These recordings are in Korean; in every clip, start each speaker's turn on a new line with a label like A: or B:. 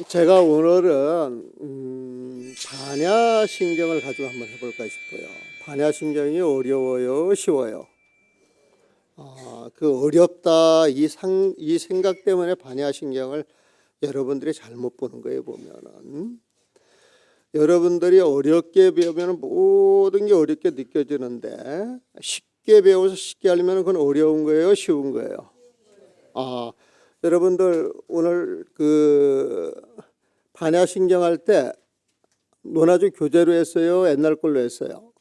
A: 제가 오늘은 반야신경을 가지고 한번 해볼까 싶어요. 반야신경이 어려워요, 쉬워요? 그 어렵다 이 생각 때문에 반야신경을 여러분들이 잘못 보는 거예요. 보면은 여러분들이 어렵게 배우면 모든 게 어렵게 느껴지는데 쉽게 배워서 쉽게 하려면 그건 어려운 거예요, 쉬운 거예요? 여러분들 오늘 그 반야신경 할 때 논아주 교재로 했어요? 옛날 걸로 했어요?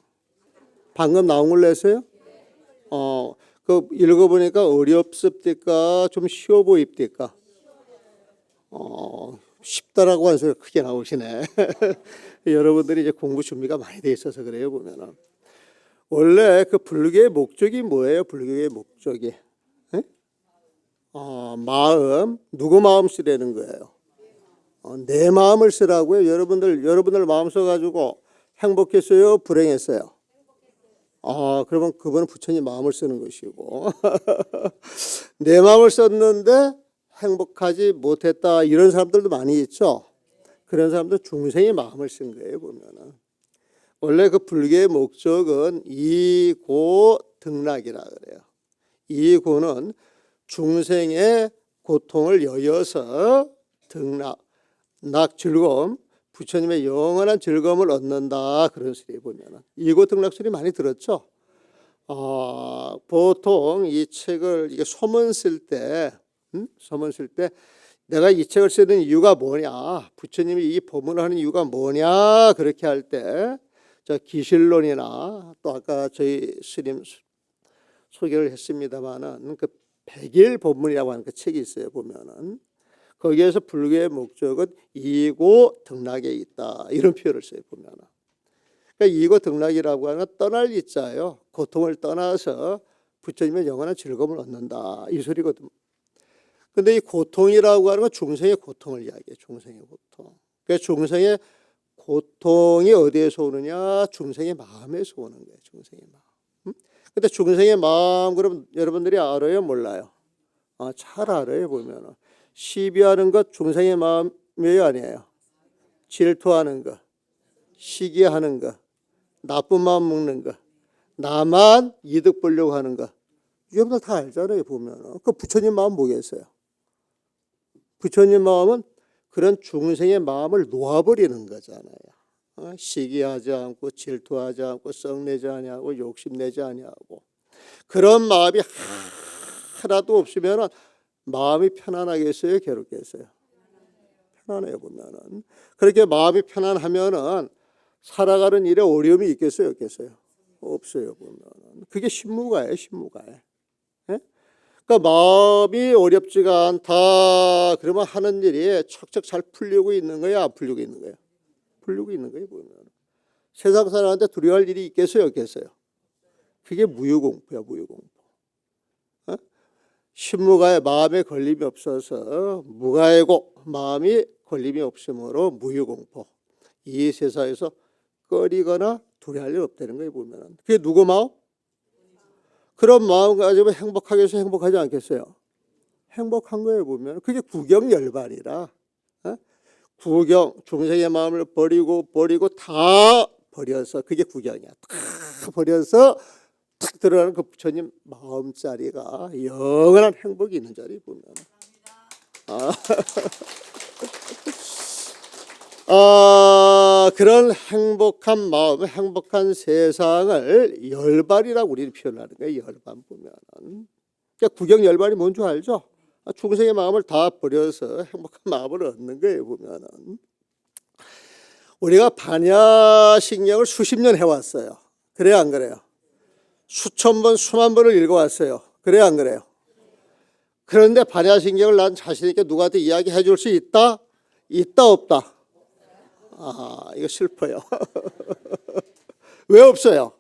A: 방금 나온 걸로 했어요? 그 읽어보니까 어렵습니까? 좀 쉬워 보입니까? 쉽다라고 하는 소리가 크게 나오시네. 여러분들이 이제 공부 준비가 많이 돼 있어서 그래요. 보면은 원래 그 불교의 목적이 뭐예요? 불교의 목적이 마음, 누구 마음 쓰라는 거예요? 내 마음을 쓰라고요. 여러분들 마음 써가지고 행복했어요? 불행했어요? 그러면 그분은 부처님 마음을 쓰는 것이고 내 마음을 썼는데 행복하지 못했다 이런 사람들도 많이 있죠. 그런 사람들 중생의 마음을 쓴 거예요. 보면은 원래 그 불교의 목적은 이고등락이라 그래요. 이고는 중생의 고통을 여여서 등락, 즐거움, 부처님의 영원한 즐거움을 얻는다 그런 소리 보면은 이고 등락 소리 많이 들었죠. 보통 이 책을 이게 소문 쓸 때, 내가 이 책을 쓰는 이유가 뭐냐, 부처님이 이 법문을 하는 이유가 뭐냐 그렇게 할 때 저 기실론이나 또 아까 저희 스님 소개를 했습니다마는 그 백일 법문이라고 하는 그 책이 있어요. 보면은 거기에서 불교의 목적은 이고 등락에 있다 이런 표현을 써요. 보면은 그러니까 이고 등락이라고 하는 건 떠날 이자예요. 고통을 떠나서 부처님의 영원한 즐거움을 얻는다 이 소리거든. 근데 이 고통이라고 하는 건 중생의 고통을 이야기해요. 중생의 고통. 그러니까 중생의 고통이 어디에서 오느냐? 중생의 마음에서 오는 거예요. 중생의 마음. 근데 중생의 마음 그럼 여러분들이 알아요? 몰라요? 잘 알아요. 보면은 시비하는 것 중생의 마음이에요? 아니에요? 질투하는 것, 시기하는 것, 나쁜 마음 먹는 것, 나만 이득 보려고 하는 것, 여러분들 다 알잖아요. 보면은 그 부처님 마음 뭐겠어요? 부처님 마음은 그런 중생의 마음을 놓아버리는 거잖아요. 시기하지 않고 질투하지 않고 썩내지 아니하고 욕심내지 아니하고 그런 마음이 하나도 없으면 마음이 편안하겠어요? 괴롭겠어요? 편안해요. 보면은 그렇게 마음이 편안하면은 살아가는 일에 어려움이 있겠어요? 없겠어요? 없어요. 보면은 그게 신무가예요. 신무가에. 그러니까 마음이 어렵지가 않다 그러면 하는 일이 척척 잘 풀리고 있는 거예요? 안 풀리고 있는 거예요? 풀리고 있는 거예요. 보면 세상 사람한테 두려워할 일이 있겠어요? 없겠어요? 그게 무유공포야. 무유공포. 신무가에 마음에 걸림이 없어서 무가이고 마음이 걸림이 없으므로 무유공포. 이 세상에서 꺼리거나 두려워할 일 없다는 거예요. 보면 그게 누구 마음? 그런 마음 가지고 행복하겠어요? 행복하지 않겠어요? 행복한 거예요. 보면 그게 구경열반이라. 구경, 중생의 마음을 버리고 다 버려서 그게 구경이야. 다 버려서 탁 들어가는 그 부처님 마음자리가 영원한 행복이 있는 자리 보면 그런 행복한 마음, 행복한 세상을 열반이라고 우리는 표현하는 거예요. 열반 보면은 그러니까 구경열반이 뭔 줄 알죠? 중생의 마음을 다 버려서 행복한 마음을 얻는 거예요. 보면은 우리가 반야신경을 수십 년 해왔어요. 그래요, 안 그래요? 수천 번, 수만 번을 읽어왔어요. 그래요, 안 그래요? 그런데 반야신경을 난 자신 있게 누구한테 이야기해 줄 수 있다? 있다, 없다? 이거 슬퍼요. 왜 없어요?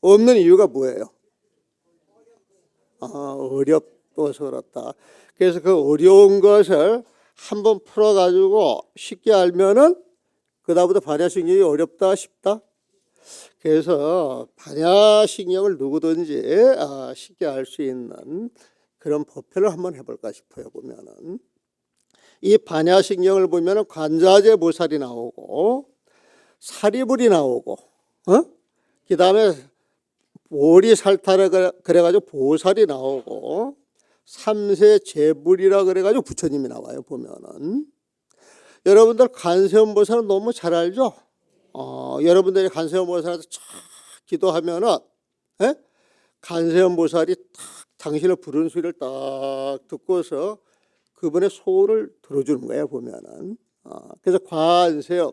A: 없는 이유가 뭐예요? 어렵어서 그렇다. 그래서 그 어려운 것을 한번 풀어가지고 쉽게 알면은 그다음부터 반야신경이 어렵다, 쉽다? 그래서 반야신경을 누구든지 쉽게 알 수 있는 그런 법회를 한번 해볼까 싶어요. 보면은 이 반야신경을 보면 관자재 보살이 나오고 사리불이 나오고, 그 다음에 보리살타라 그래가지고 보살이 나오고, 삼세 제불이라 그래가지고 부처님이 나와요. 보면은 여러분들 관세음보살은 너무 잘 알죠? 여러분들이 관세음보살한테 쫙 기도하면은, 관세음보살이 딱 당신을 부르는 소리를 딱 듣고서 그분의 소원을 들어주는 거예요. 보면은. 그래서 관세음,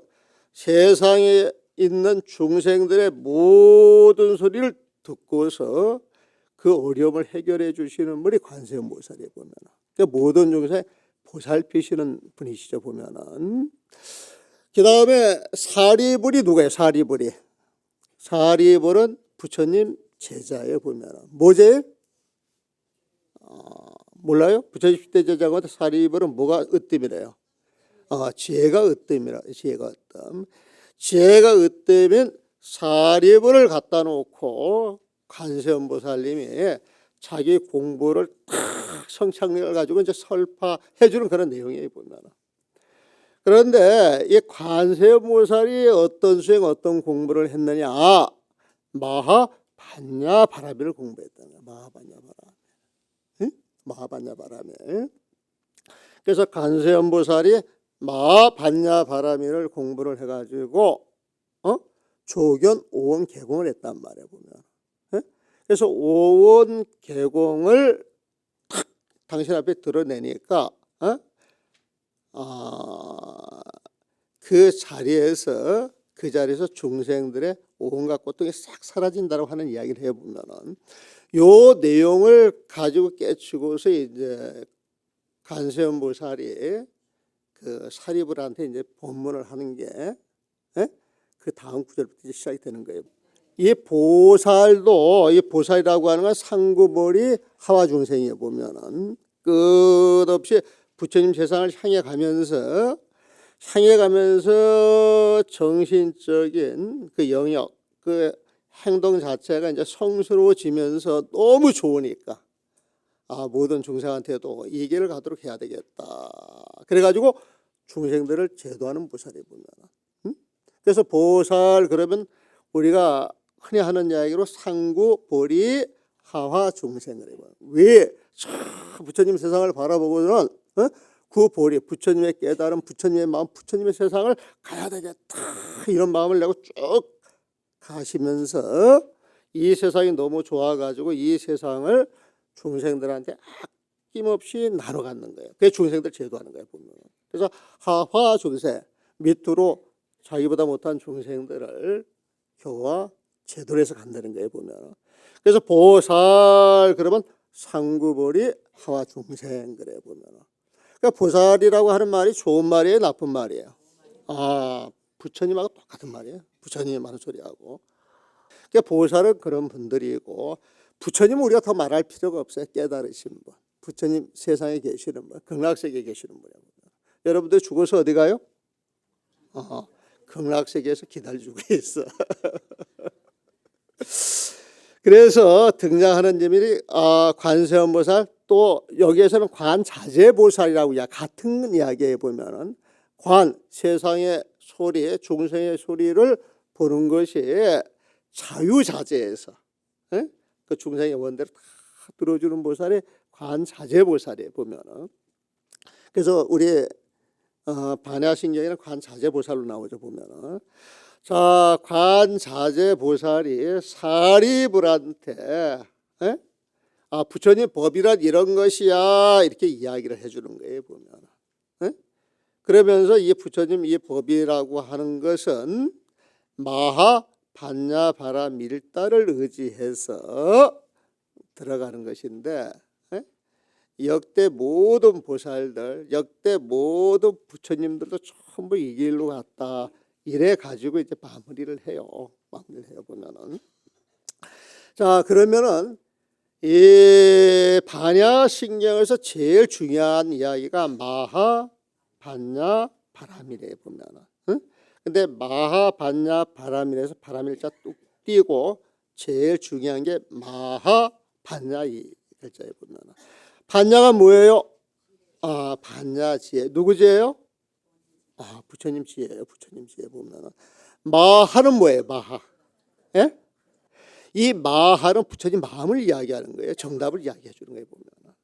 A: 세상에 있는 중생들의 모든 소리를 듣고서 그 어려움을 해결해 주시는 분이 관세음보살이에요. 보면은. 그러니까 모든 중생 보살피시는 분이시죠. 보면은. 그 다음에 사리불이 누구예요? 사리불은 부처님 제자예요. 보면은. 뭐제요? 몰라요? 부처님 10대 제자가 사리불은 뭐가 으뜸이래요? 지혜가 으뜸이라. 지혜가 으뜸인 사리불을 갖다 놓고 관세음보살님이 자기 공부를 탁 성찰력을 가지고 이제 설파해 주는 그런 내용이에요. 보면. 그런데 이 관세음보살이 어떤 수행 어떤 공부를 했느냐? 마하반야바라미를 공부했다는 거예요. 마하반야바라미. 그래서 관세음보살이 마하반야바라미를 공부를 해가지고 조견 오원 개공을 했단 말이에요. 보면. 그래서 오원 개공을 탁 당신 앞에 드러내니까 그 자리에서 중생들의 온갖 고통이 싹 사라진다고 하는 이야기를 해보면은 요 내용을 가지고 깨치고서 이제 관세음보살이 그 사리불한테 이제 법문을 하는 게 그 다음 구절부터 시작이 되는 거예요. 이 보살이라고 하는 건 상구보리 하와 중생이에요. 보면은 끝없이 부처님 세상을 향해 가면서 정신적인 그 영역, 그 행동 자체가 이제 성스러워지면서 너무 좋으니까 모든 중생한테도 이 길을 가도록 해야 되겠다. 그래가지고 중생들을 제도하는 보살이 보면. 그래서 보살 그러면 우리가 흔히 하는 이야기로 상구, 보리, 하화 중생을 해요. 왜? 부처님 세상을 바라보고는 그 보리, 부처님의 깨달음, 부처님의 마음, 부처님의 세상을 가야 되겠다. 이런 마음을 내고 쭉 가시면서 이 세상이 너무 좋아가지고 이 세상을 중생들한테 아낌없이 나눠 갖는 거예요. 그게 중생들 제도하는 거예요. 보면. 그래서 하화 중생, 밑으로 자기보다 못한 중생들을 교화 제도를 해서 간다는 거예요. 보면. 그래서 보살 그러면 상구보리 하와 중생 그래 보면. 그러니까 보살이라고 하는 말이 좋은 말이에요, 나쁜 말이에요? 부처님하고 똑같은 말이에요. 부처님이 많은 소리하고. 그러니까 보살은 그런 분들이고 부처님은 우리가 더 말할 필요가 없어요. 깨달으신 분. 부처님 세상에 계시는 분, 극락세계에 계시는 분이에요. 여러분들 죽어서 어디 가요? 극락세계에서 기다려주고 있어. 그래서 등장하는 제밀이 관세음보살, 또 여기에서는 관자재보살이라고 같은 이야기에 보면은 세상의 소리, 중생의 소리를 보는 것이 자유자재에서 그 중생의 원대로 다 들어주는 보살이 관자재보살이에요. 보면은. 그래서 우리 반야신경에는 관자재보살로 나오죠. 보면은. 자, 관자재보살이 사리불한테 부처님 법이란 이런 것이야 이렇게 이야기를 해주는 거예요. 보면. 그러면서 이 부처님 이 법이라고 하는 것은 마하반야바라 밀다를 의지해서 들어가는 것인데 역대 모든 보살들, 역대 모든 부처님들도 전부 이 길로 갔다. 이래 가지고 이제 마무리를 해요. 보면은. 자, 그러면은 이 반야신경에서 제일 중요한 이야기가 마하반야바라밀에 보면은. 근데 마하반야바라밀에서 바라밀자 뚝 띄고 제일 중요한 게 마하반야 이 글자에 보면은. 반야가 뭐예요? 반야 지혜. 누구 지혜요? 부처님 지혜예요. 부처님 지혜 보면은 마하는 뭐예요? 마하. 예? 이 마하는 부처님 마음을 이야기하는 거예요. 정답을 이야기해 주는 거예요. 보면은.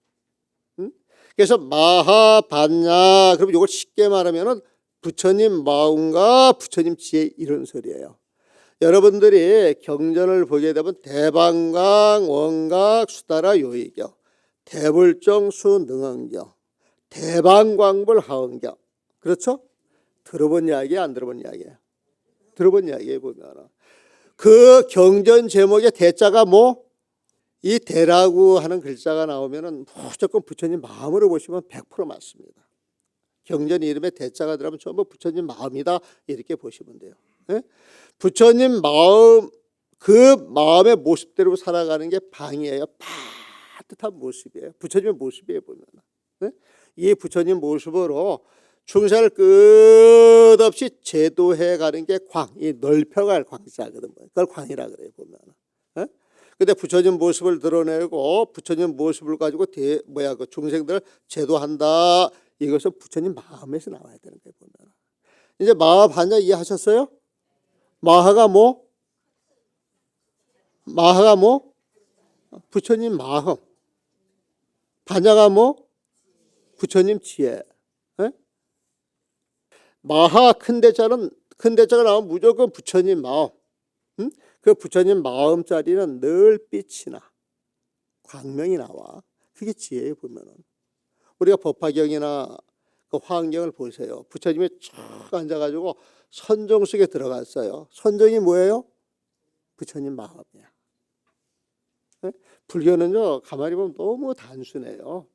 A: 응? 그래서 마하 반야. 그럼 이걸 쉽게 말하면은 부처님 마음과 부처님 지혜 이런 소리예요. 여러분들이 경전을 보게 되면 대방강, 원각, 수다라, 요의경, 대불정, 수능언경, 대방광불, 하언경. 그렇죠? 들어본 이야기, 안 들어본 이야기예요? 들어본 이야기에 보면 그 경전 제목의 대자가 뭐? 이 대라고 하는 글자가 나오면은 무조건 부처님 마음으로 보시면 100% 맞습니다. 경전 이름에 대자가 들어가면 전부 부처님 마음이다 이렇게 보시면 돼요. 예? 부처님 마음, 그 마음의 모습대로 살아가는 게 방이에요. 따뜻한 모습이에요. 부처님의 모습이에요 보면. 예? 이 부처님 모습으로 충사를 끝없이 제도해 가는 게 광, 이 넓혀갈 광자거든. 그걸 광이라 그래요 보면. 예? 근데 부처님 모습을 드러내고 부처님 모습을 가지고 그 중생들을 제도한다. 이것은 부처님 마음에서 나와야 되는 거예요 보면. 이제 마하 반야 이해하셨어요? 마하가 뭐? 마하가 뭐? 부처님 마음. 반야가 뭐? 부처님 지혜. 에? 마하 큰 대자가 나오면 무조건 부처님 마음. 응? 그 부처님 마음자리는 늘 빛이 나. 광명이 나와. 그게 지혜에 보면은. 우리가 법화경이나 그 화엄경을 보세요. 부처님이 쫙 앉아가지고 선정 속에 들어갔어요. 선정이 뭐예요? 부처님 마음이야. 네? 불교는요, 가만히 보면 너무 단순해요.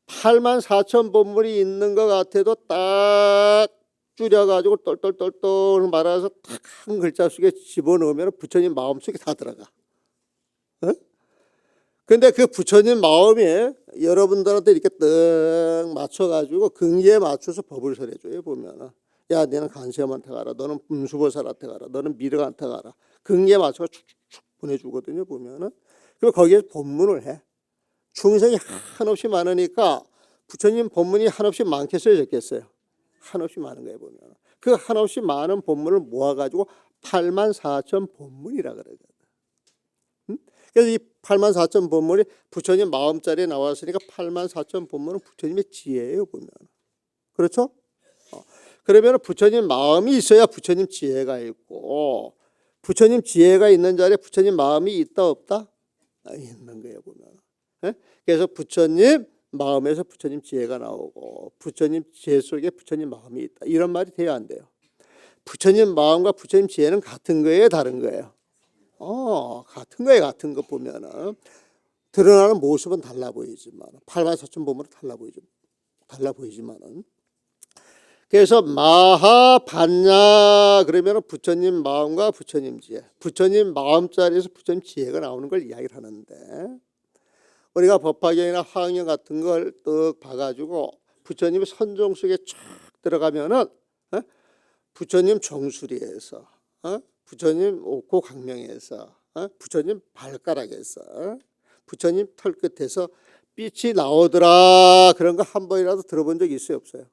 A: 84,000 법문이 있는 것 같아도 딱 줄여가지고 똘똘똘똘 말아서 딱 한 글자 속에 집어넣으면 부처님 마음 속에 다 들어가. 근데 그 부처님 마음이 여러분들한테 이렇게 딱 맞춰가지고 근기에 맞춰서 법을 설해줘요. 보면은. 야, 너는 간세음한테 가라. 너는 음수보살한테 가라. 너는 미륵한테 가라. 근기에 맞춰서 축축축 보내주거든요. 보면은. 그리고 거기에 법문을 해. 중생이 한없이 많으니까 부처님 법문이 한없이 많겠어요? 적겠어요? 한없이 많은 거예요. 보면. 그 한없이 많은 법문을 모아가지고 84,000 법문이라 그러거든. 그래서 이 84,000 법문이 부처님 마음자리에 나왔으니까 84,000 법문은 부처님의 지혜예요. 보면. 그렇죠? 그러면 부처님 마음이 있어야 부처님 지혜가 있고 부처님 지혜가 있는 자리에 부처님 마음이 있다 없다? 있는 거예요. 보면. 그래서 부처님 마음에서 부처님 지혜가 나오고 부처님 지혜 속에 부처님 마음이 있다. 이런 말이 돼야 안 돼요. 부처님 마음과 부처님 지혜는 같은 거예요? 다른 거예요? 같은 거예요. 같은 거 보면은 드러나는 모습은 달라 보이지만 84,000 보면 달라 보이지만은 그래서 마하 반야 그러면은 부처님 마음과 부처님 지혜, 부처님 마음자리에서 부처님 지혜가 나오는 걸 이야기를 하는데 우리가 법화경이나 화엄경 같은 걸 딱 봐가지고 부처님의 선정 속에 쫙 들어가면은 부처님 정수리에서 부처님 옥고 강명에서 부처님 발가락에서 부처님 털끝에서 빛이 나오더라. 그런 거 한 번이라도 들어본 적 있어요? 없어요?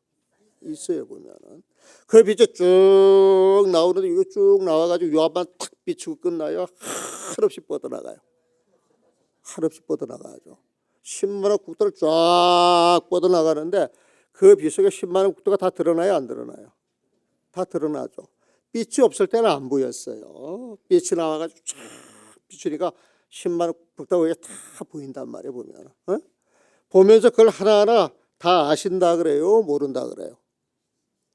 A: 있어요. 보면은 그 빛이 쭉 나오는데 이거 쭉 나와가지고 요 앞만 탁 비추고 끝나요. 한없이 뻗어나가요. 한없이 뻗어나가죠. 10만원 국도를 쫙 뻗어나가는데 그 빛 속에 10만원 국도가 다 드러나요? 안 드러나요? 다 드러나죠. 빛이 없을 때는 안 보였어요. 빛이 나와가지고 쫙 비추니까 10만원 국도가 다 보인단 말이에요. 보면. 보면서 그걸 하나하나 다 아신다 그래요? 모른다 그래요?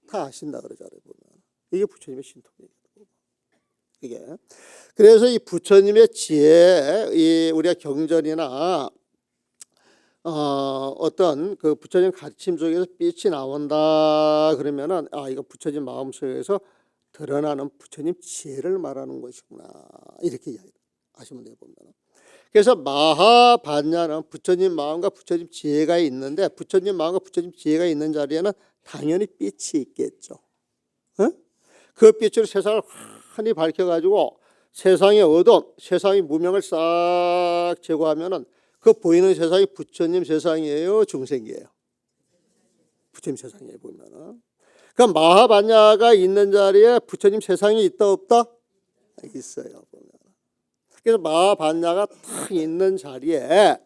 A: 다 아신다 그러잖아요. 보면. 이게 부처님의 신통이에요. 이게. 그래서 이 부처님의 지혜, 이 우리가 경전이나 어떤 그 부처님 가르침 속에서 빛이 나온다 그러면은 이거 부처님 마음속에서 드러나는 부처님 지혜를 말하는 것이구나 이렇게 아시면 돼요. 보면. 그래서 마하 반야는 부처님 마음과 부처님 지혜가 있는데 부처님 마음과 부처님 지혜가 있는 자리에는 당연히 빛이 있겠죠. 그 빛으로 세상을 환히 밝혀가지고 세상의 어둠, 세상의 무명을 싹 제거하면은 그 보이는 세상이 부처님 세상이에요, 중생이에요? 부처님 세상이에요 보면은. 그럼 마하반야가 있는 자리에 부처님 세상이 있다 없다? 있어요 보면. 그래서 마하반야가 딱 있는 자리에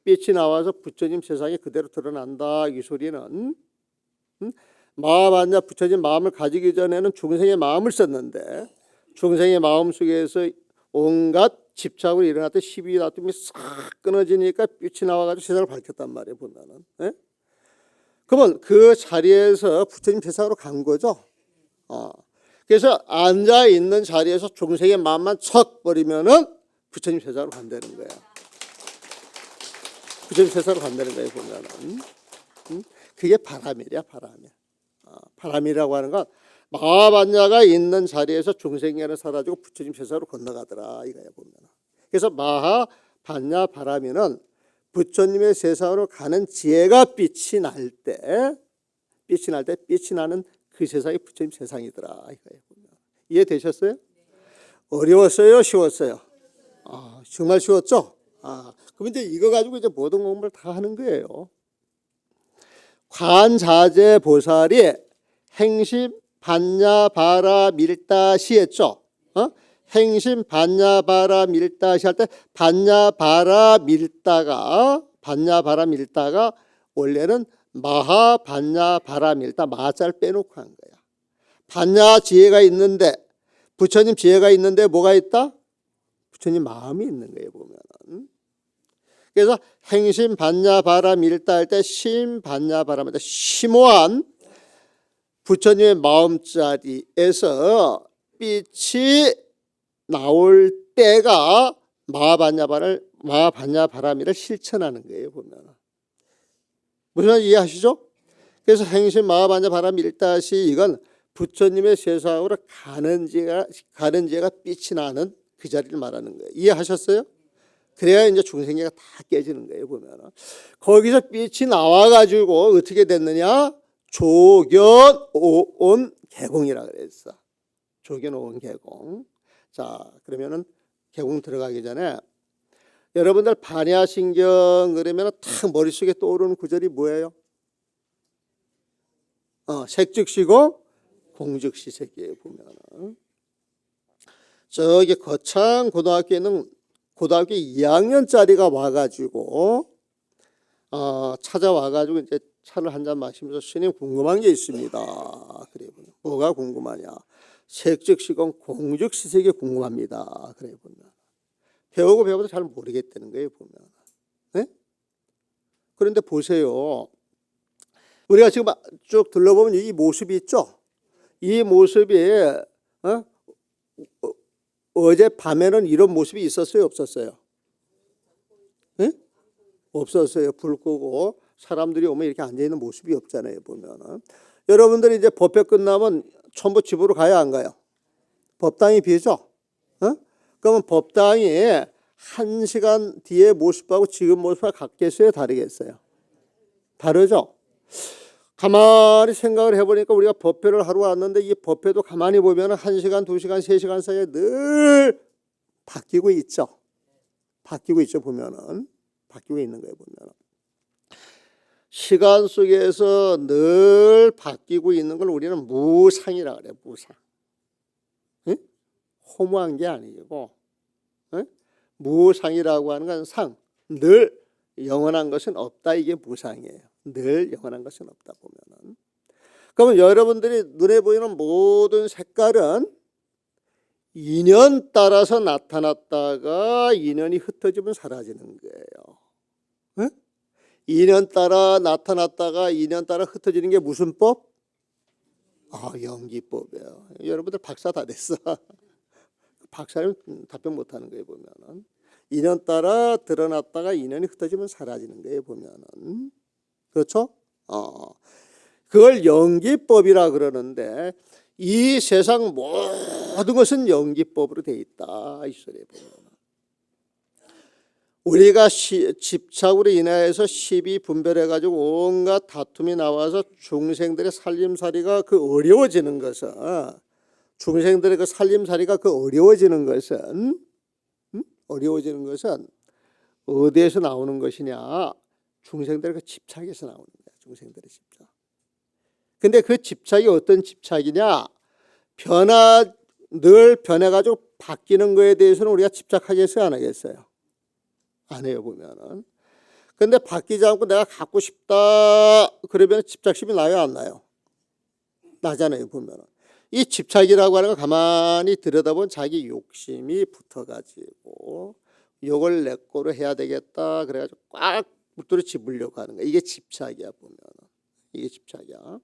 A: 빛이 나와서 부처님 세상이 그대로 드러난다 이 소리는. 마하반야 부처님 마음을 가지기 전에는 중생의 마음을 썼는데 중생의 마음 속에서 온갖 집착으로 일어났던 시비 다툼이 싹 끊어지니까 빛이 나와가지고 세상을 밝혔단 말이에요 보면은. 그러면 그 자리에서 부처님 세상으로 간 거죠. 그래서 앉아 있는 자리에서 중생의 마음만 척 버리면은 부처님 세상으로 간다는 거야. 부처님 세상으로 간다는 거예요 보면은. 그게 바람이야 바람이야. 바람이라고 하는 건 마하반야가 있는 자리에서 중생계는 사라지고 부처님 세상으로 건너가더라 이거야 보면. 그래서 마하반야 바람이는 부처님의 세상으로 가는 지혜가 빛이 날 때 빛이 나는 그 세상이 부처님 세상이더라 이거예요 보면. 이해되셨어요? 어려웠어요? 쉬웠어요? 정말 쉬웠죠? 그럼 이제 이거 가지고 이제 모든 공부를 다 하는 거예요. 관자재 보살이 행심 반야 바라 밀다시 했죠. 행심 반야 바라 밀다시 할 때 반야 바라 밀다가 원래는 마하 반야 바라 밀다 마자를 빼놓고 한 거야. 반야 지혜가 있는데 부처님 지혜가 있는데 뭐가 있다? 부처님 마음이 있는 거예요 보면은. 그래서 행심 반야 바라 밀다 할 때 심 반야 바라밀다 심오한 부처님의 마음자리에서 빛이 나올 때가 마하반야 바라밀을 실천하는 거예요 보면. 무슨 말인지 이해하시죠? 그래서 행심 마하반야 바라밀다시 이건 부처님의 세상으로 가는 지가 빛이 나는 그 자리를 말하는 거예요. 이해하셨어요? 그래야 이제 중생계가 다 깨지는 거예요 보면. 거기서 빛이 나와가지고 어떻게 됐느냐? 조견오온 개공이라 그랬어. 조견오온 개공. 자, 그러면은 개공 들어가기 전에 여러분들 반야신경 그러면 탁 머릿속에 떠오르는 구절이 뭐예요? 색즉시고 공즉시색이에요 보면은. 저기 거창 고등학교에는 고등학교 2학년짜리가 와가지고 찾아와가지고 이제 차를 한 잔 마시면서 스님 궁금한 게 있습니다. 그래 보면 뭐가 궁금하냐? 색즉시공 공즉시색이 궁금합니다. 그래 보면 배우고 배워도 잘 모르겠다는 거예요 보면. 네? 그런데 보세요. 우리가 지금 쭉 둘러보면 이 모습이 있죠. 이 모습이 어제 밤에는 이런 모습이 있었어요, 없었어요? 네? 없었어요. 불 끄고 사람들이 오면 이렇게 앉아 있는 모습이 없잖아요 보면은. 여러분들이 이제 법회 끝나면 전부 집으로 가야 안 가요? 법당이 비죠? 그러면 법당이 1시간 뒤에 모습하고 지금 모습하고 같겠어요? 다르겠어요? 다르죠? 가만히 생각을 해보니까 우리가 법회를 하러 왔는데 이 법회도 가만히 보면 1시간, 2시간, 3시간 사이에 늘 바뀌고 있죠. 바뀌고 있죠 보면은. 바뀌고 있는 거예요 보면은. 시간 속에서 늘 바뀌고 있는 걸 우리는 무상이라 그래요. 무상. 응? 허무한 게 아니고 무상이라고 하는 건 상. 늘 영원한 것은 없다. 이게 무상이에요. 늘 영원한 것은 없다 보면은. 그러면 여러분들이 눈에 보이는 모든 색깔은 인연 따라서 나타났다가 인연이 흩어지면 사라지는 거예요. 응? 인연 따라 나타났다가 인연 따라 흩어지는 게 무슨 법? 연기법이에요. 여러분들 박사 다 됐어. 박사는 답변 못하는 거예요 보면은. 인연 따라 드러났다가 인연이 흩어지면 사라지는 거예요 보면은. 그렇죠? 그걸 연기법이라 그러는데 이 세상 모든 것은 연기법으로 돼 있다 이 소리에 보면. 우리가 집착으로 인하여서 시비 분별해가지고 온갖 다툼이 나와서 중생들의 살림살이가 어려워지는 것은 어려워지는 것은 어디에서 나오는 것이냐? 중생들의 그 집착에서 나오는 거야. 중생들의 집착. 근데 그 집착이 어떤 집착이냐? 늘 변해가지고 바뀌는 거에 대해서는 우리가 집착하겠어요? 안 하겠어요? 안 해요, 보면은. 근데 바뀌지 않고 내가 갖고 싶다 그러면 집착심이 나요, 안 나요? 나잖아요, 보면은. 이 집착이라고 하는 거 가만히 들여다보면 자기 욕심이 붙어가지고 이걸 내 거로 해야 되겠다 그래가지고 꽉 물들여 집으려고 하는 거야. 이게 집착이야, 보면은. 이게 집착이야.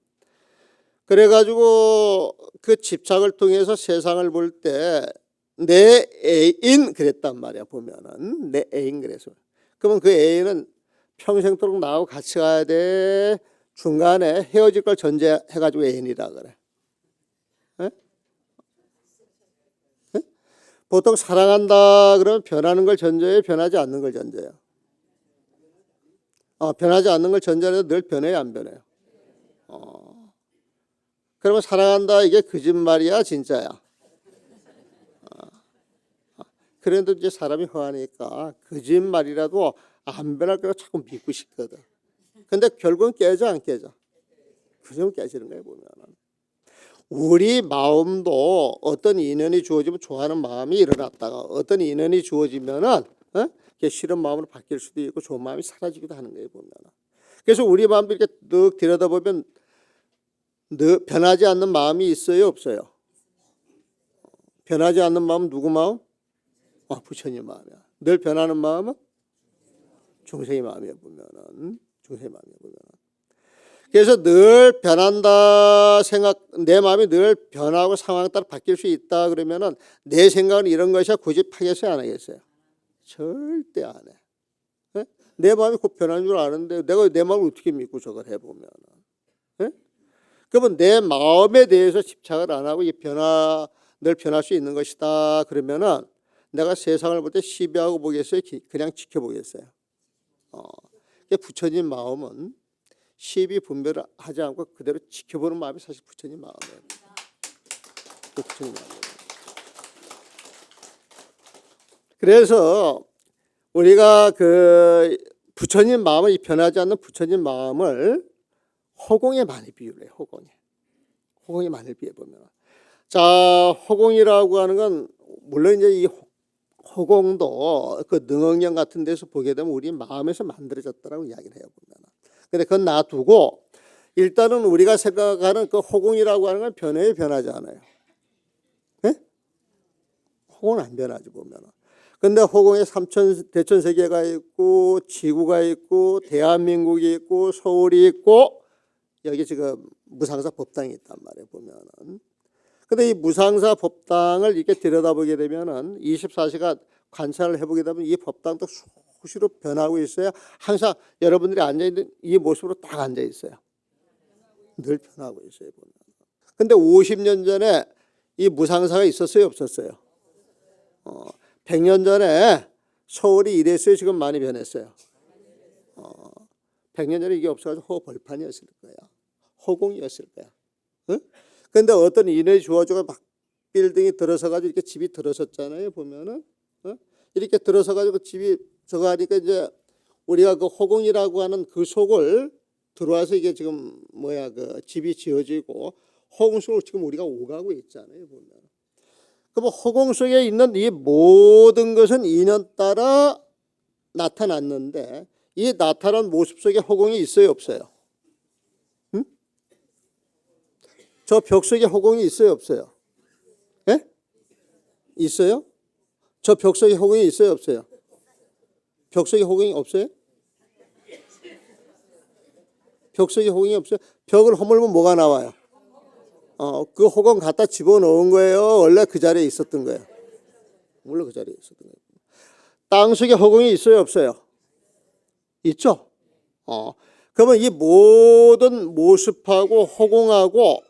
A: 그래가지고 그 집착을 통해서 세상을 볼 때 내 애인 그랬단 말이야, 보면은. 내 애인 그래서. 그러면 그 애인은 평생도록 나하고 같이 가야 돼. 중간에 헤어질 걸 전제해가지고 애인이라 그래. 에? 에? 보통 사랑한다 그러면 변하는 걸 전제해, 변하지 않는 걸 전제해요? 변하지 않는 걸 전제해도 늘 변해요, 안 변해요? 그러면 사랑한다 이게 거짓말이야, 진짜야? 그래도 이제 사람이 허하니까 거짓말이라도 안 변할 거라고 자꾸 믿고 싶거든. 근데 결국은 깨져, 안 깨져? 그좀 깨지는 거예요, 보면은. 우리 마음도 어떤 인연이 주어지면 좋아하는 마음이 일어났다가 어떤 인연이 주어지면은 싫은 마음으로 바뀔 수도 있고 좋은 마음이 사라지기도 하는 거예요, 보면은. 그래서 우리 마음도 이렇게 쓱 들여다보면 변하지 않는 마음이 있어요, 없어요? 변하지 않는 마음은 누구 마음? 부처님 마음이야. 늘 변하는 마음은 중생의 마음이야, 보면은. 중생의 마음이야, 보면은. 그래서 늘 변한다 생각, 내 마음이 늘 변하고 상황에 따라 바뀔 수 있다 그러면은 내 생각은 이런 것이야 고집하겠어요, 안 하겠어요? 절대 안 해. 에? 내 마음이 곧 변하는 줄 아는데 내가 내 마음을 어떻게 믿고 저걸 해보면은. 에? 그러면 내 마음에 대해서 집착을 안 하고 늘 변할 수 있는 것이다 그러면은 내가 세상을 볼 때 시비하고 보겠어요? 그냥 지켜보겠어요? 부처님 마음은 시비 분별을 하지 않고 그대로 지켜보는 마음이 사실 부처님 마음이에요. 부처님 마음이에요. 그래서 우리가 그 부처님 마음을 변하지 않는 부처님 마음을 허공에 많이 비유를 해요. 허공에 많이 비유해 보면. 자, 허공이라고 하는 건 물론 이제 이 허공도 그 능엉령 같은 데서 보게 되면 우리 마음에서 만들어졌다라고 이야기를 해요, 보면. 근데 그건 놔두고 일단은 우리가 생각하는 그 허공이라고 하는 건 변해요, 변하지 않아요? 네? 허공은 안 변하지, 보면. 근데 허공에 대천세계가 있고 지구가 있고 대한민국이 있고 서울이 있고 여기 지금 무상사 법당이 있단 말이에요, 보면은. 근데 이 무상사 법당을 이렇게 들여다보게 되면은 24시간 관찰을 해보게 되면 이 법당도 수시로 변하고 있어요. 항상 여러분들이 앉아있는 이 모습으로 딱 앉아있어요. 늘 변하고 있어요, 보면. 근데 50년 전에 이 무상사가 있었어요, 없었어요? 100년 전에 서울이 이랬어요, 지금 많이 변했어요? 100년 전에 이게 없어가지고 허벌판이었을 거야. 허공이었을 거야. 응? 근데 어떤 인연이 주어지고 막 빌딩이 들어서가지고 이렇게 집이 들어섰잖아요, 보면은. 이렇게 들어서가지고 집이 저거 하니까 이제 우리가 그 허공이라고 하는 그 속을 들어와서 이게 지금 그 집이 지어지고 허공 속으로 지금 우리가 오가고 있잖아요, 보면. 그럼 허공 속에 있는 이 모든 것은 인연 따라 나타났는데 이 나타난 모습 속에 허공이 있어요, 없어요? 응? 저 벽 속에 허공이 있어요, 없어요? 예? 있어요? 저 벽 속에 허공이 있어요, 없어요? 벽 속에 허공이 없어요? 벽 속에 허공이 없어요? 벽을 허물면 뭐가 나와요? 그 허공 갖다 집어넣은 거예요? 원래 그 자리에 있었던 거예요? 원래 그 자리에 있었던 거예요. 땅 속에 허공이 있어요, 없어요? 있죠? 그러면 이 모든 모습하고 허공하고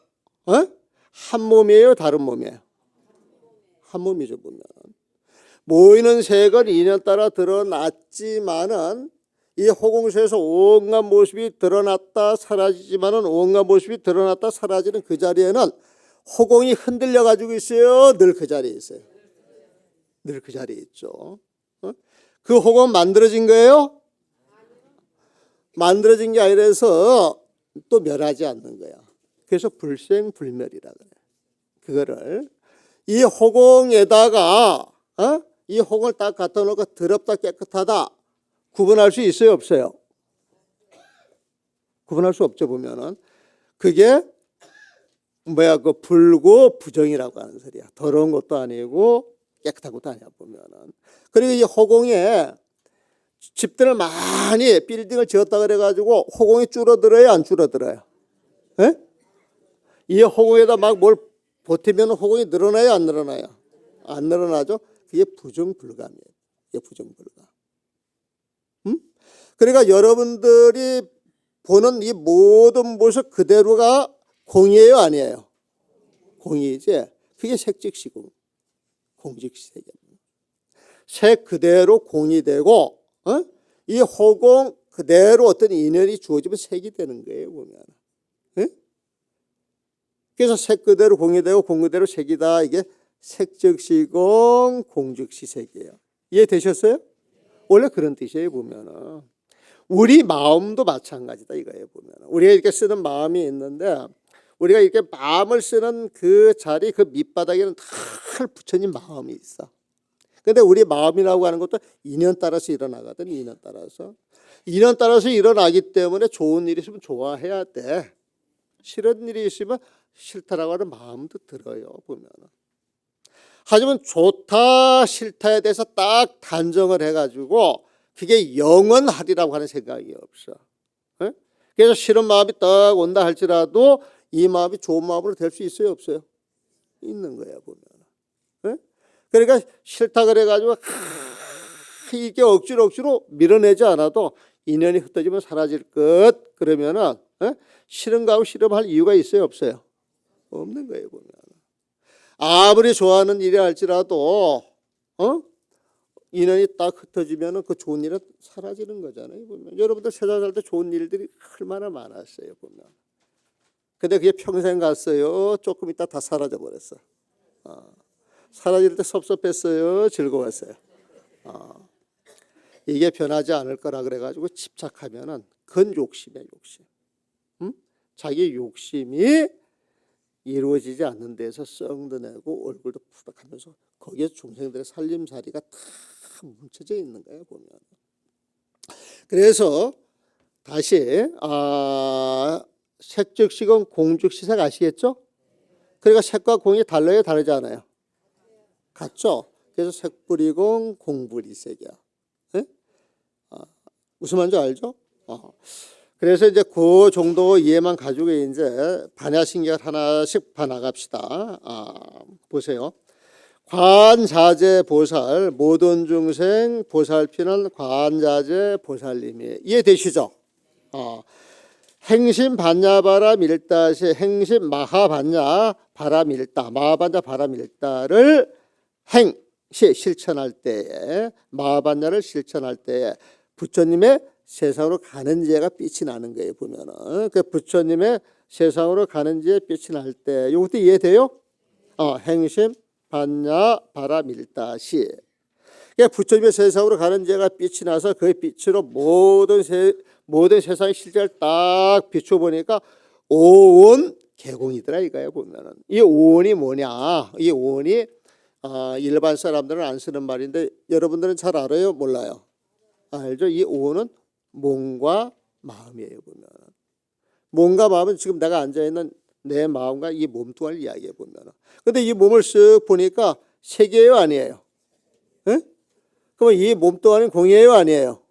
A: 한 몸이에요, 다른 몸이에요? 한 몸이죠, 보면. 모이는 색은 인연 따라 드러났지만은 이 허공소에서 온갖 모습이 드러났다 사라지지만은 온갖 모습이 드러났다 사라지는 그 자리에는 허공이 흔들려 가지고 있어요. 늘 그 자리에 있어요. 늘 그 자리에 있죠. 그 호공은 만들어진 거예요? 만들어진 게 아니라서 또 멸하지 않는 거야. 그래서 불생불멸이라 그래. 그거를 이 호공에다가 이 호공을 딱 갖다 놓고 더럽다 깨끗하다 구분할 수 있어요, 없어요? 구분할 수 없죠. 보면은 그게 뭐야, 그 불고 부정이라고 하는 소리야. 더러운 것도 아니고 깨끗한 것도 아니야 보면은. 그리고 이 호공에 집들을 많이 빌딩을 지었다 그래가지고 호공이 줄어들어요, 안 줄어들어요? 예? 이 호공에다 막 뭘 보태면 호공이 늘어나요, 안 늘어나요? 안 늘어나죠. 그게 부정불감이에요. 이게 부정불감. 그러니까 여러분들이 보는 이 모든 모습 그대로가 공이에요, 아니에요? 공이지. 그게 색즉시공, 공즉시색이에요. 색 그대로 공이 되고, 이 호공 그대로 어떤 인연이 주어지면 색이 되는 거예요, 보면. 그래서 색 그대로 공이 되고 공 그대로 색이다. 이게 색즉시공, 공즉시색이에요. 이해되셨어요? 원래 그런 뜻이에요, 보면은. 우리 마음도 마찬가지다 이거예요, 보면. 우리가 이렇게 쓰는 마음이 있는데 우리가 이렇게 마음을 쓰는 그 자리, 그 밑바닥에는 다 부처님 마음이 있어. 근데 우리 마음이라고 하는 것도 인연 따라서 일어나거든. 인연 따라서 일어나기 때문에 좋은 일이 있으면 좋아해야 돼. 싫은 일이 있으면 싫다라고 하는 마음도 들어요, 보면. 하지만 좋다 싫다에 대해서 딱 단정을 해가지고 그게 영원하리라고 하는 생각이 없어. 그래서 싫은 마음이 딱 온다 할지라도 이 마음이 좋은 마음으로 될 수 있어요, 없어요? 있는 거야, 보면. 그러니까 싫다 그래가지고 이게 억지로 밀어내지 않아도 인연이 흩어지면 사라질 것. 그러면은 싫은 거하고 싫음할 이유가 있어요, 없어요? 없는 거예요, 보면. 아무리 좋아하는 일이 할지라도 인연이 딱 흩어지면 그 좋은 일은 사라지는 거잖아요, 보면. 여러분들 세상 살 때 좋은 일들이 얼마나 많았어요, 보면. 근데 그게 평생 갔어요? 조금 있다 다 사라져 버렸어. 사라질 때 섭섭했어요? 즐거웠어요? 이게 변하지 않을 거라 그래가지고 집착하면은 그건 욕심이야, 욕심. 자기 욕심이 이루어지지 않는 데서 썽도 내고 얼굴도 푸덕하면서 거기에 중생들의 살림살이가 다 뭉쳐져 있는 거예요, 보면. 그래서 다시 색즉시공, 공즉시색 아시겠죠? 그러니까 색과 공이 달라요, 다르지 않아요? 같죠? 그래서 색불이공, 공불이색이야. 무슨 말인지 알죠? 그래서 이제 그 정도 이해만 가지고 이제 반야신경을 하나씩 봐나갑시다. 보세요. 관자재 보살, 모든 중생 보살피는 관자재 보살님이. 이해되시죠? 행심 반야바라 밀다시 행심 마하반야 바라 밀다, 마하반야 바라 밀다를 행시 실천할 때에, 마하반야를 실천할 때에 부처님의 세상으로 가는 지혜가 빛이 나는 거예요, 보면은. 그 부처님의 세상으로 가는 지혜 빛이 날 때, 이것도 이해돼요? 행심 반야 바라 밀다시. 그러니까 부처님의 세상으로 가는 지혜가 빛이 나서 그 빛으로 모든 세상의 실제를 딱 비춰보니까 오온 개공이더라 이거예요, 보면은. 이 오온이 뭐냐? 이 오온이 일반 사람들은 안 쓰는 말인데 여러분들은 잘 알아요, 몰라요? 알죠? 이 오온은 몸과 마음이에요, 보면. 몸과 마음은 지금 내가 앉아있는 내 마음과 이 몸뚱아리를 이야기해 보면. 근데 이 몸을 쓱 보니까 색이에요, 아니에요? 그러면 이 몸뚱아리는 공이에요, 아니에요?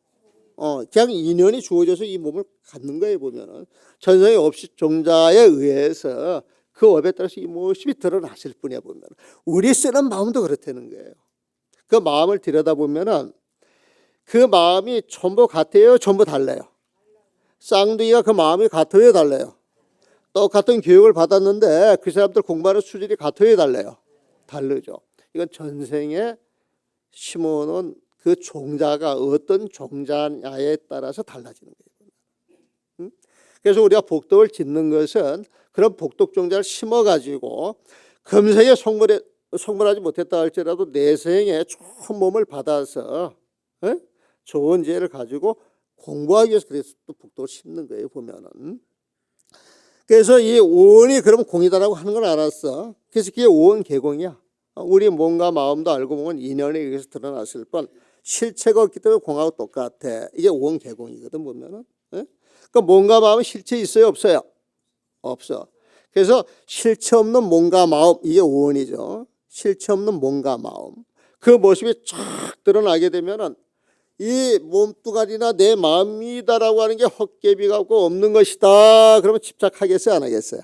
A: 그냥 인연이 주어져서 이 몸을 갖는 거예요, 보면은. 천성의 업식 종자에 의해서 그 업에 따라서 이 모습이 드러났을 뿐이야, 보면. 우리 쓰는 마음도 그렇다는 거예요. 그 마음을 들여다보면은 그 마음이 전부 같아요, 전부 달라요? 쌍둥이가 그 마음이 같아요, 달라요? 똑같은 교육을 받았는데 그 사람들 공부하는 수준이 같아요, 달라요? 다르죠. 이건 전생에 심어놓은 그 종자가 어떤 종자냐에 따라서 달라지는 거예요. 그래서 우리가 복덕을 짓는 것은 그런 복덕 종자를 심어가지고 금생에 성불하지 못했다 할지라도 내생에 좋은 몸을 받아서 에? 좋은 지혜를 가지고 공부하기 위해서 그래서 또 북도를 심는 거예요, 보면은. 그래서 이 오온이 그러면 공이다라고 하는 걸 알았어. 그래서 그게 오온 개공이야. 우리 몸과 마음도 알고 보면 인연에 의해서 드러났을 뿐 실체가 없기 때문에 공하고 똑같아. 이게 오온 개공이거든, 보면은. 에? 그러니까 몸과 마음은 실체 있어요, 없어요? 없어. 그래서 실체 없는 몸과 마음, 이게 오온이죠. 실체 없는 몸과 마음. 그 모습이 쫙 드러나게 되면은 이 몸뚱아리나 내 마음이다라고 하는 게 헛개비 갖고 없는 것이다. 그러면 집착하겠어요, 안 하겠어요?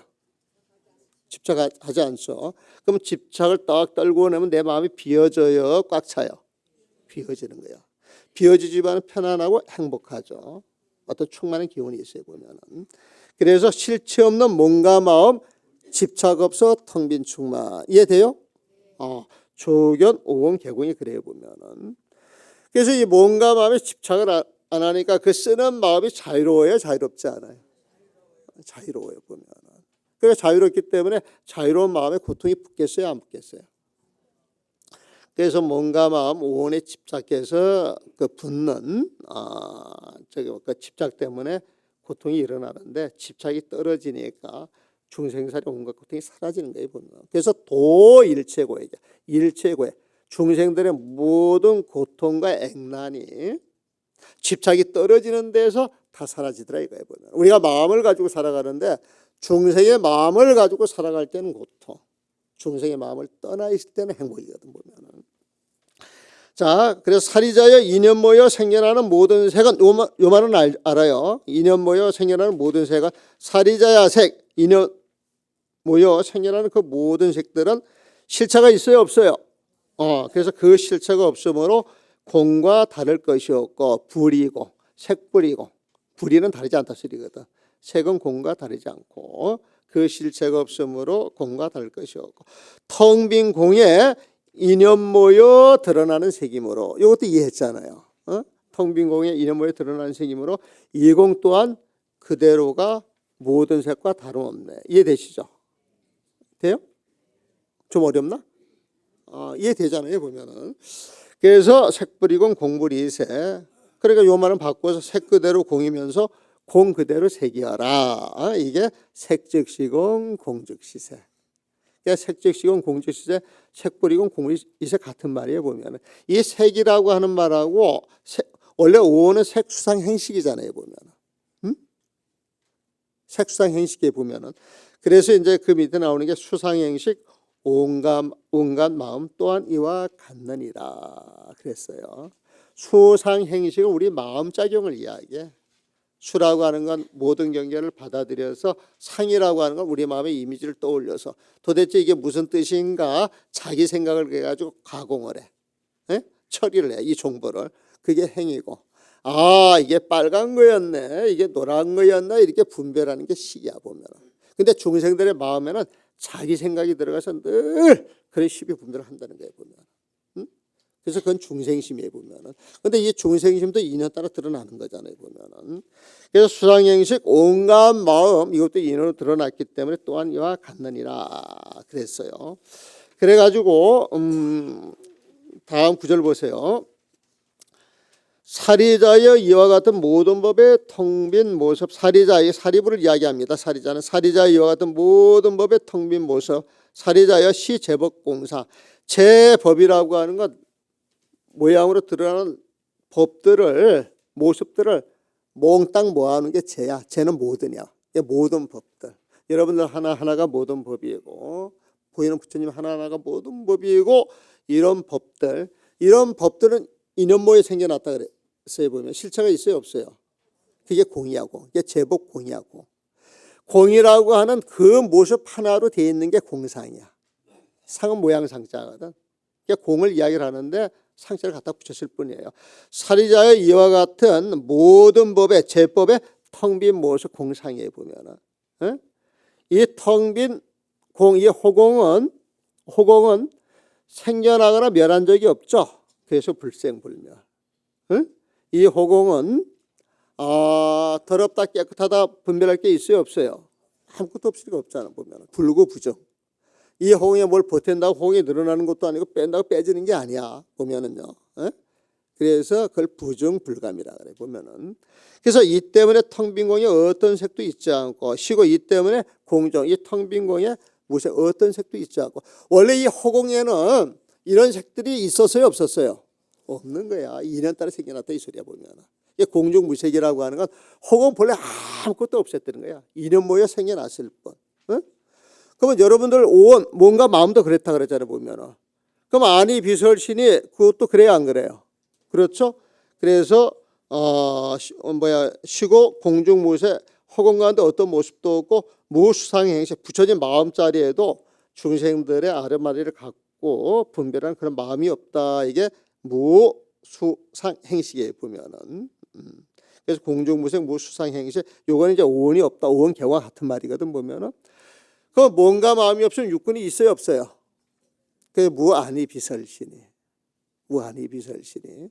A: 집착하지 않죠. 그럼 집착을 딱 떨고 나면 내 마음이 비어져요, 꽉 차요? 비어지는 거예요. 비어지지만 편안하고 행복하죠. 어떤 충만한 기운이 있어요, 보면은. 그래서 실체 없는 몸과 마음, 집착 없어 텅 빈 충만. 이해돼요? 조견 오온 개공이 그래요, 보면은. 그래서 이 몸과 마음에 집착을 안 하니까 그 쓰는 마음이 자유로워요, 자유롭지 않아요? 자유로워요, 보면은. 그래서 자유롭기 때문에 자유로운 마음에 고통이 붙겠어요, 안 붙겠어요? 그래서 몸과 마음 오온에 집착해서 그 붙는 그 집착 때문에 고통이 일어나는데 집착이 떨어지니까 중생살이 온갖 고통이 사라지는 거예요, 보면. 그래서 도일체고에 일체고에 중생들의 모든 고통과 액난이 집착이 떨어지는 데서 다 사라지더라 이거예요, 보면. 우리가 마음을 가지고 살아가는데 중생의 마음을 가지고 살아갈 때는 고통, 중생의 마음을 떠나 있을 때는 행복이거든, 보면은. 자, 그래서 사리자여 인연 모여 생겨나는 모든 색은 요 말은 알아요. 인연 모여 생겨나는 모든 색은 사리자야 색, 인연 모여 생겨나는 그 모든 색들은 실체가 있어요, 없어요? 그래서 그 실체가 없으므로 공과 다를 것이 없고 불이고 색불이고 불이는 다르지 않다 소리거든. 색은 공과 다르지 않고 그 실체가 없으므로 공과 다를 것이 없고 텅 빈 공에 인연 모여 드러나는 색이므로 이것도 이해했잖아요. 텅 빈 공에 인연 모여 드러나는 색이므로 이 공 또한 그대로가 모든 색과 다름없네. 이해되시죠? 돼요? 좀 어렵나? 이해되잖아요, 보면은. 그래서 색불이공 공불이세. 그러니까 요 말은 바꿔서 색 그대로 공이면서 공 그대로 색이어라. 이게 색즉시공 공즉시세. 그러니까 색즉시공 공즉시세, 색불이공 공불이세 같은 말이에요, 보면은. 이 색이라고 하는 말하고 원래 오는 색수상 행식이잖아요, 보면은. 색수상 행식에 보면은. 그래서 이제 그 밑에 나오는 게 수상 행식 온갖 마음 또한 이와 같느니라 그랬어요. 수상 행식은 우리 마음작용을 이야기해. 수라고 하는 건 모든 경계를 받아들여서 상이라고 하는 건 우리 마음의 이미지를 떠올려서 도대체 이게 무슨 뜻인가 자기 생각을 해가지고 가공을 해. 처리를 해. 이 정보를. 그게 행이고 이게 빨간 거였네, 이게 노란 거였나 이렇게 분별하는 게 식이야, 보면. 근데 중생들의 마음에는 자기 생각이 들어가서 늘 그런 쉽게 분별을 한다는 거예요, 보면. 그래서 그건 중생심이에요, 보면은. 근데 이 중생심도 인연 따라 드러나는 거잖아요, 보면은. 그래서 수상행식 온갖 마음 이것도 인연으로 드러났기 때문에 또한 이와 같느니라 그랬어요. 그래가지고 다음 구절 보세요. 사리자여 이와 같은 모든 법의 텅 빈 모습. 사리자의 사리부를 이야기합니다. 사리자는 사리자 이와 같은 모든 법의 텅 빈 모습. 사리자여 시제법공사. 제법이라고 하는 건 모양으로 드러나는 법들을, 모습들을 몽땅 모아놓은 게 제야. 제는 모든이야. 모든 법들. 여러분들 하나하나가 모든 법이고 보이는 부처님 하나하나가 모든 법이고 이런 법들은 인연모에 생겨났다 그랬어요. 보면 실체가 있어요, 없어요? 그게 공이하고, 이게 제법 공이하고. 공이라고 하는 그 모습 하나로 되어 있는 게 공상이야. 상은 모양 상자거든. 공을 이야기를 하는데 상자를 갖다 붙였을 뿐이에요. 사리자의 이와 같은 모든 법의 제법의 텅 빈 모습 공상이에요, 보면은. 이 텅 빈 공, 이 호공은 생겨나거나 멸한 적이 없죠. 그래서 불생불멸. 이 호공은 더럽다 깨끗하다 분별할 게 있어요, 없어요? 아무것도 없을 리가 없잖아, 보면. 불구부정. 이 호공에 뭘 보탠다고 호공이 늘어나는 것도 아니고 뺀다고 빼지는 게 아니야, 보면은요. 그래서 그걸 부정불감이라 그래 보면은. 그래서 이 때문에 텅 빈 공에 어떤 색도 있지 않고, 시고 이 때문에 공정, 이 텅 빈 공에 무색 어떤 색도 있지 않고. 원래 이 허공에는 이런 색들이 있었어요, 없었어요? 없는 거야. 인연 따라 생겨났다 이 소리야 보면은. 이게 공중무색이라고 하는 건 허공 본래 아무것도 없었다는 거야. 인연 모여 생겨났을 뿐. 응? 그러면 여러분들 오온 몸과 마음도 그랬다 그랬잖아요 보면은. 그럼 아니 비설신이 그것도 그래요 안 그래요? 그렇죠? 그래서 시고 공중무색 허공 가운데 어떤 모습도 없고 무수상행시 부처님 마음자리에도 중생들의 아르마리를 갖고 분별하는 그런 마음이 없다. 이게 무수상행시에 보면은. 그래서 공중무색 무수상행시 요거는 이제 오온이 없다. 오온 개와 같은 말이거든 보면은. 그 뭔가 마음이 없으면 육군이 있어요 없어요? 그 무아니 비설신이. 무아니 비설신이.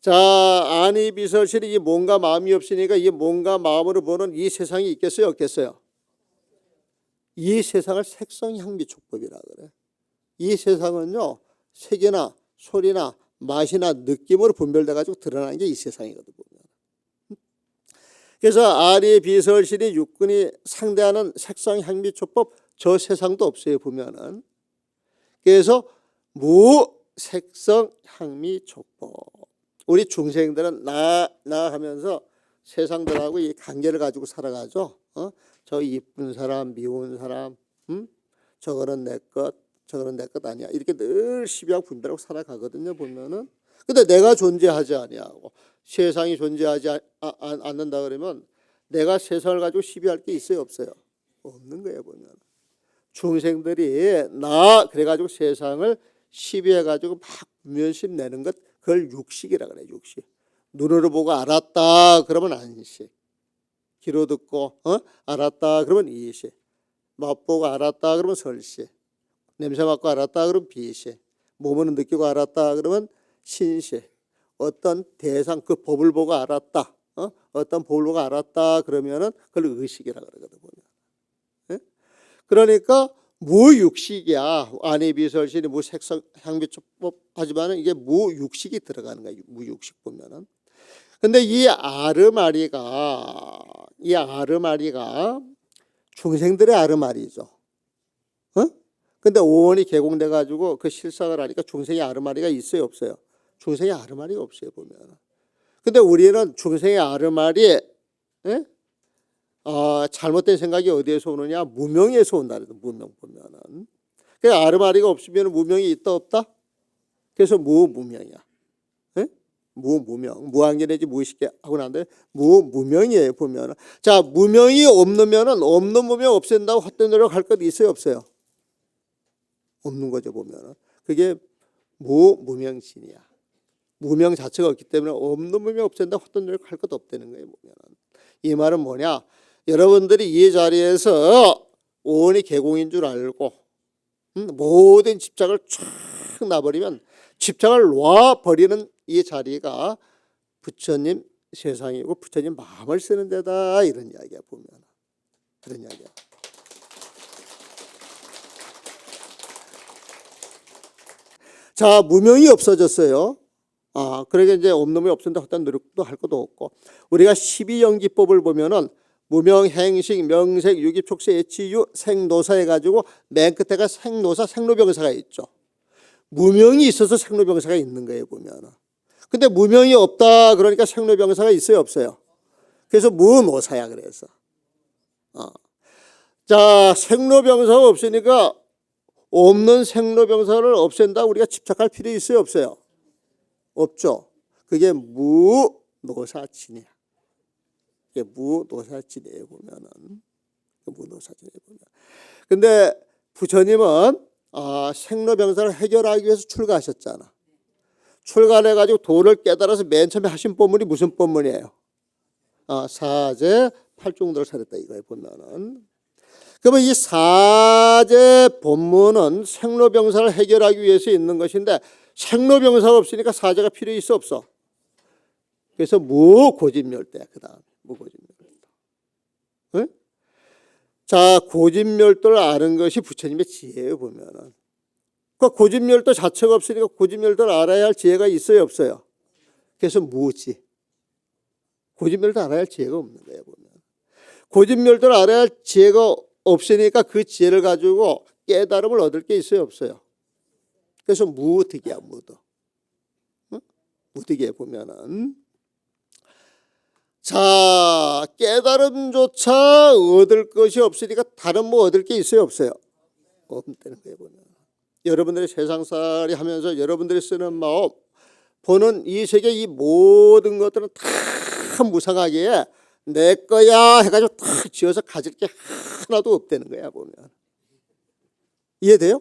A: 자, 아니 비설신이 이 뭔가 마음이 없으니까 이 뭔가 마음으로 보는 이 세상이 있겠어요 없겠어요? 이 세상을 색성향미촉법이라 그래. 이 세상은요 색이나 소리나 맛이나 느낌으로 분별돼 가지고 드러나는 게 이 세상이거든 보면. 그래서 아니 비설신이 육군이 상대하는 색성향미촉법 저 세상도 없어요 보면은. 그래서 무색성향미촉법. 우리 중생들은 나 하면서 세상들하고 이 관계를 가지고 살아가죠. 저 이쁜 사람, 미운 사람, 저거는 내 것, 저거는 내 것 아니야. 이렇게 늘 시비하고 분별하고 살아가거든요 보면은. 근데 내가 존재하지 아니하고 세상이 존재하지 않는다 그러면 내가 세상을 가지고 시비할 게 있어요 없어요? 없는 거예요 보면. 중생들이 나 그래가지고 세상을 시비해가지고 막 분별심 내는 것 그걸 육식이라 그래. 육식. 눈으로 보고 알았다 그러면 안식. 귀로 듣고 알았다 그러면 이식. 맛보고 알았다 그러면 설식. 냄새 맡고 알았다 그러면 비식. 몸으로 느끼고 알았다 그러면 신식. 어떤 대상 그 법을 보고 알았다. 어떤 법을 보고 알았다 그러면은 그걸 의식이라 그러거든 보면. 그러니까 무육식이야. 아니비설신이 무색성향미촉법 하지만은 이게 무육식이 들어가는 거야. 무육식 보면은. 근데 이 아르마리가 중생들의 아르마리죠. 근데 오온이 개공돼 가지고 그 실상을 하니까 중생의 아르마리가 있어요 없어요? 중생의 아르마리가 없어요 보면. 근데 우리는 중생의 아르마리 잘못된 생각이 어디에서 오느냐? 무명에서 온다는 거예요. 무명 보면은. 그 아르마리가 없으면 무명이 있다 없다? 그래서 무무명이야. 무무명. 무한계 내지 무의식계 하고 난데 무무명이에요 보면은. 자, 무명이 없으면은 없는 무명 없앤다고 헛된 노력할 것 있어요 없어요? 없는 거죠 보면은. 그게 무무명신이야. 무명 자체가 없기 때문에 없는 무명 없앤다고 헛된 노력할 것 없다는 거예요 보면은. 이 말은 뭐냐? 여러분들이 이 자리에서 오온이 개공인 줄 알고 모든 집착을 쫙 놔버리면 집착을 놔버리는 이 자리가 부처님 세상이고 부처님 마음을 쓰는 데다 이런 이야기야 보면. 그런 이야기야. 자, 무명이 없어졌어요. 그러니까 이제 없는 놈이 없는데 어떤 노력도 할 것도 없고 우리가 12연기법을 보면은 무명, 행식, 명색, 유기, 촉세, 예치유, 생노사 해가지고 맨 끝에가 생노사, 생로병사가 있죠. 무명이 있어서 생로병사가 있는 거예요 보면. 근데 무명이 없다 그러니까 생로병사가 있어요 없어요? 그래서 무노사야 그래서. 자, 생로병사가 없으니까 없는 생로병사를 없앤다 우리가 집착할 필요 있어요 없어요? 없죠. 그게 무노사진이야. 이게 무노사진이에요 보면은. 무노사진이에요 보면. 근데 부처님은 생로병사를 해결하기 위해서 출가하셨잖아. 출가를 해가지고 도를 깨달아서 맨 처음에 하신 법문이 무슨 법문이에요? 사제 팔중도를 차렸다 이거예요 보면은. 그러면 이 사제 법문은 생로병사를 해결하기 위해서 있는 것인데 생로병사가 없으니까 사제가 필요 있어 없어? 그래서 무고집멸도야 그 다음에 무고집멸도. 응? 자, 고집멸도를 아는 것이 부처님의 지혜예요 보면은. 그 고집멸도 자체가 없으니까 고집멸도를 알아야 할 지혜가 있어요 없어요? 그래서 무지. 고진멸도 알아야 할 지혜가 없는 거예요. 보면 고진멸도를 알아야 할 지혜가 없으니까 그 지혜를 가지고 깨달음을 얻을 게 있어요, 없어요? 그래서 무득이야, 무득. 응? 무득에 보면은 자, 깨달음조차 얻을 것이 없으니까 다른 뭐 얻을 게 있어요, 없어요? 없다는 거예요. 보면 여러분들이 세상살이 하면서 여러분들이 쓰는 마음, 보는 이 세계 이 모든 것들은 다 무상하게 내 거야 해가지고 다 지어서 가질 게 하나도 없다는 거야. 보면 이해돼요?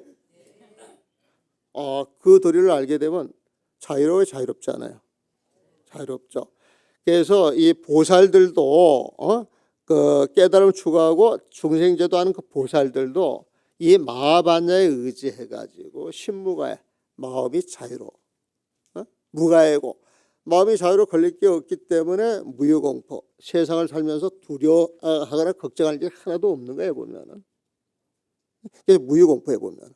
A: 그 도리를 알게 되면 자유로워요, 자유롭지 않아요? 자유롭죠. 그래서 이 보살들도 그 깨달음을 추구하고 중생제도 하는 그 보살들도 이 마하반야에 의지해가지고 신무가에 마음이 자유로워. 무가해고 마음이 자유로 걸릴 게 없기 때문에 무유공포, 세상을 살면서 두려워하거나 걱정할 게 하나도 없는 거예요. 보면은 그래서 무유공포에 보면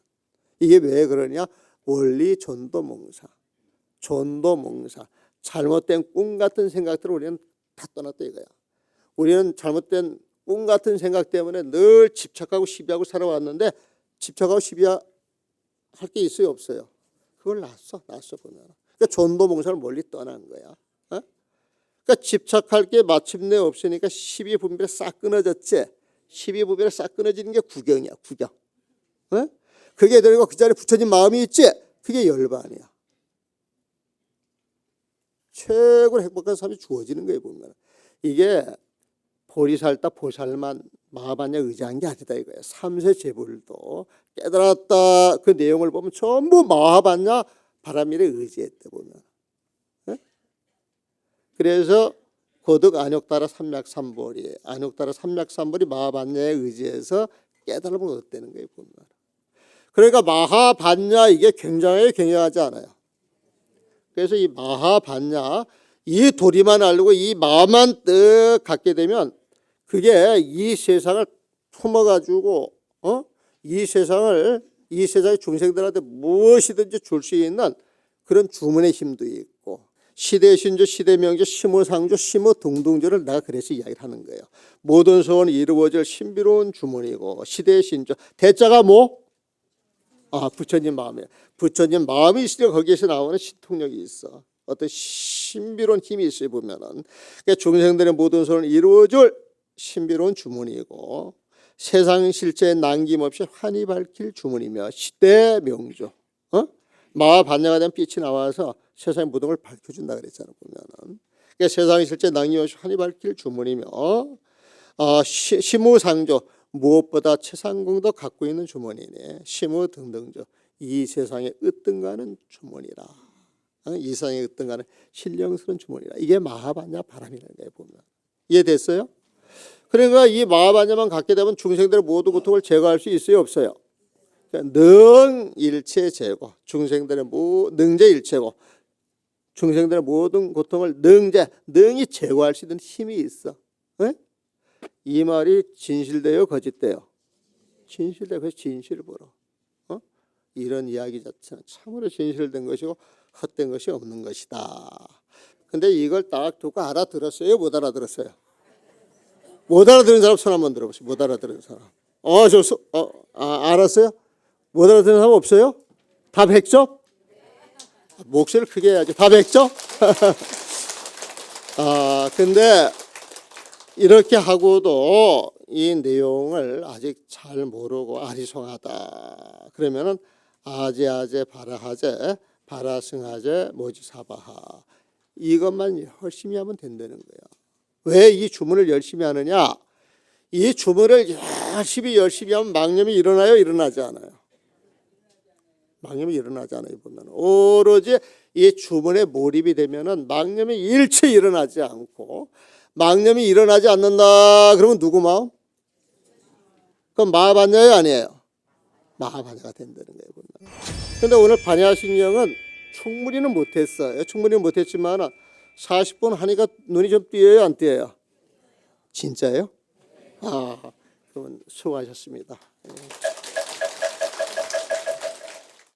A: 이게 왜 그러냐? 원리 전도몽사, 전도몽사. 잘못된 꿈 같은 생각들을 우리는 다 떠났다 이거야. 우리는 잘못된 꿈 같은 생각 때문에 늘 집착하고 시비하고 살아왔는데 집착하고 시비할 게 있어요, 없어요? 그걸 놨어 보면. 그러니까 전도몽사를 멀리 떠난 거야. 그러니까 집착할 게 마침내 없으니까 시비 분별이 싹 끊어졌지. 시비 분별이 싹 끊어지는 게 구경이야, 구경. 그게 되고 그 자리에 부처진 마음이 있지. 그게 열반이야. 최고로 행복한 삶이 주어지는 거예요. 보면 이게 보리살다 보살만 마하반야 의지한 게 아니다 이거예요. 삼세 제불도 깨달았다 그 내용을 보면 전부 마하반야 바라밀에 의지했대 보면. 그래서 고득 안욕따라 삼맥삼보리, 안욕따라 삼맥삼보리 마하반야에 의지해서 깨달음을 얻었다는 거예요. 보면. 그러니까 마하반야 이게 굉장히 굉장하지 않아요. 그래서 이 마하반야 이 도리만 알고 이 마음만 뜻 갖게 되면 그게 이 세상을 품어가지고 이 세상의 중생들한테 무엇이든지 줄 수 있는 그런 주문의 힘도 있고 시대신조, 시대명조, 심호상조, 심호등등조를 내가 그래서 이야기를 하는 거예요. 모든 소원이 이루어질 신비로운 주문이고 시대신조 대자가 뭐? 부처님 마음이에요. 부처님 마음이 있으니까 거기에서 나오는 신통력이 있어. 어떤 신비로운 힘이 있어요. 보면은 그러니까 중생들의 모든 소원을 이루어줄 신비로운 주문이고 세상 실제에 남김없이 환히 밝힐 주문이며 시대 명조. 마하반야가 된 빛이 나와서 세상의 모든 걸 밝혀준다 그랬잖아. 보면은 그러니까 세상 실제 남김없이 환히 밝힐 주문이며 심우상조 무엇보다 최상공도 갖고 있는 주문이네. 심우등등조 이 세상에 으뜸가는 주문이라. 이 세상에 으뜸가는 신령스러운 주문이라. 이게 마하반야 바람이라는 거예요. 보면 이해됐어요? 그러니까 이 마하반야만 갖게 되면 중생들의 모든 고통을 제거할 수 있어요, 없어요? 그러니까 능일체 제거, 중생들의 능제일체고 중생들의 모든 고통을 능이 제거할 수 있는 힘이 있어. 네? 이 말이 진실돼요, 거짓돼요? 진실돼. 그래서 진실을 보러. 이런 이야기 자체는 참으로 진실된 것이고 헛된 것이 없는 것이다. 근데 이걸 딱 듣고 알아들었어요, 못 알아들었어요? 못 알아들은 사람 손 한번 들어보세요. 못 알아들은 사람. 알았어요? 못 알아들은 사람 없어요? 다 100점? 목소리를 크게 해야지. 다 100점? 근데 이렇게 하고도 이 내용을 아직 잘 모르고 아리송하다. 그러면은 아제아제 바라하제 바라승하제 모지사바하 이것만 열심히 하면 된다는 거야. 왜 이 주문을 열심히 하느냐? 이 주문을 열심히 하면 망념이 일어나요? 일어나지 않아요? 망념이 일어나지 않아요. 보면 오로지 이 주문에 몰입이 되면은 망념이 일체 일어나지 않고 망념이 일어나지 않는다. 그러면 누구 마음? 그럼 마하반야요, 아니에요? 마하반야가 된다는 거예요. 보면. 근데 오늘 반야신경은 충분히는 못했어요. 충분히는 못했지만 40분 하니까 눈이 좀 띄어요, 안 띄어요? 진짜예요? 그러면 수고하셨습니다.